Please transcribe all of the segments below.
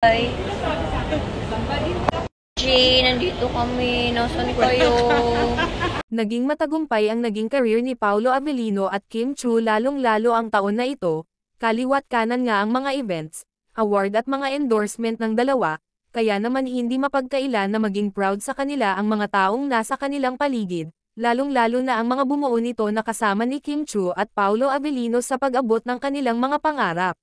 Hi. Jay, nandito kami. Nasaan kayo? Naging matagumpay ang naging career ni Paolo Avellino at Kim Chiu lalong-lalo ang taon na ito. Kaliwat kanan nga ang mga events, award at mga endorsement ng dalawa, kaya naman hindi mapagkailan na maging proud sa kanila ang mga taong nasa kanilang paligid, lalong-lalo na ang mga bumuo nito na kasama ni Kim Chiu at Paolo Avellino sa pag-abot ng kanilang mga pangarap.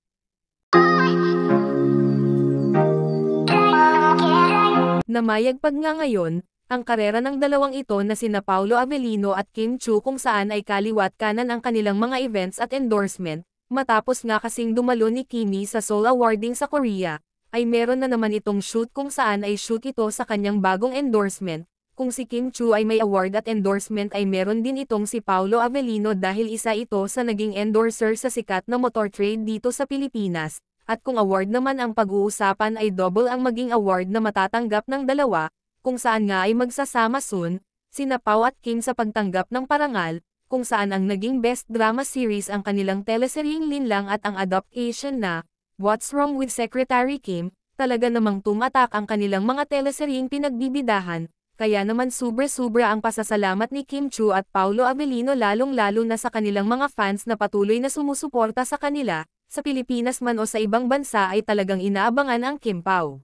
Namayagpag nga ngayon, ang karera ng dalawang ito na sina Paolo Avellino at Kim Chiu kung saan ay kaliwat kanan ang kanilang mga events at endorsement, matapos nga kasing dumalo ni Kimi sa Seoul Awarding sa Korea, ay meron na naman itong shoot kung saan ay shoot ito sa kanyang bagong endorsement. Kung si Kim Chiu ay may award at endorsement ay meron din itong si Paolo Avellino dahil isa ito sa naging endorser sa sikat na motor trade dito sa Pilipinas. At kung award naman ang pag-uusapan ay double ang maging award na matatanggap ng dalawa, kung saan nga ay magsasama soon, sina Pao at Kim sa pagtanggap ng parangal, kung saan ang naging best drama series ang kanilang teleseryeng Linlang at ang adaptation na What's Wrong with Secretary Kim, talaga namang tumatak ang kanilang mga teleseryeng pinagbibidahan, kaya naman sobra-sobra ang pasasalamat ni Kim Chiu at Paolo Avellino lalong-lalo na sa kanilang mga fans na patuloy na sumusuporta sa kanila. Sa Pilipinas man o sa ibang bansa ay talagang inaabangan ang Kim Pao.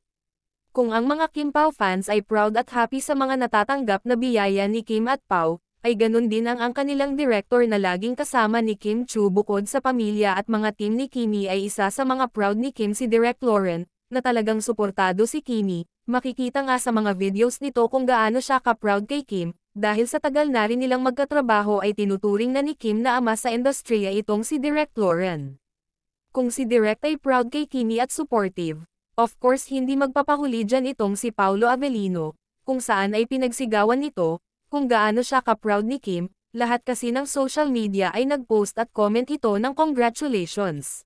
Kung ang mga Kim Pao fans ay proud at happy sa mga natatanggap na biyaya ni Kim at Pao, ay ganun din ang kanilang director na laging kasama ni Kim Chiu bukod sa pamilya at mga team ni Kimi ay isa sa mga proud ni Kim si Direk Lauren, na talagang suportado si Kimi. Makikita nga sa mga videos nito kung gaano siya ka-proud kay Kim, dahil sa tagal na rin nilang magkatrabaho ay tinuturing na ni Kim na ama sa industriya itong si Direk Lauren. Kung si Direk ay proud kay Kimi at supportive, of course hindi magpapahuli dyan itong si Paolo Avellino, kung saan ay pinagsigawan nito, kung gaano siya ka-proud ni Kim, lahat kasi ng social media ay nag-post at comment ito ng congratulations.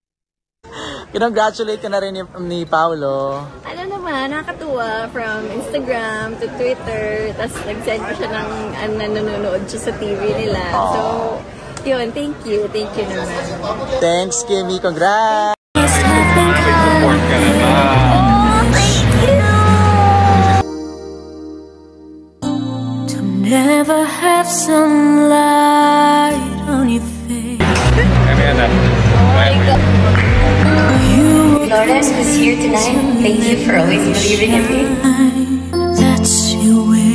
Congratulate ka na rin ni Paolo. Ano naman, nakakatuwa from Instagram to Twitter, tapos nag-send ko siya ng nanonood siya sa TV nila. Aww. So, yun, thank you naman. Thanks, Kimi. Congrats! Support ka na ba? Oh, thank you! To never have sunlight on your face. Ayan na. Oh my God. Lauren, who's here tonight, thank you for always believing in me. That's your way.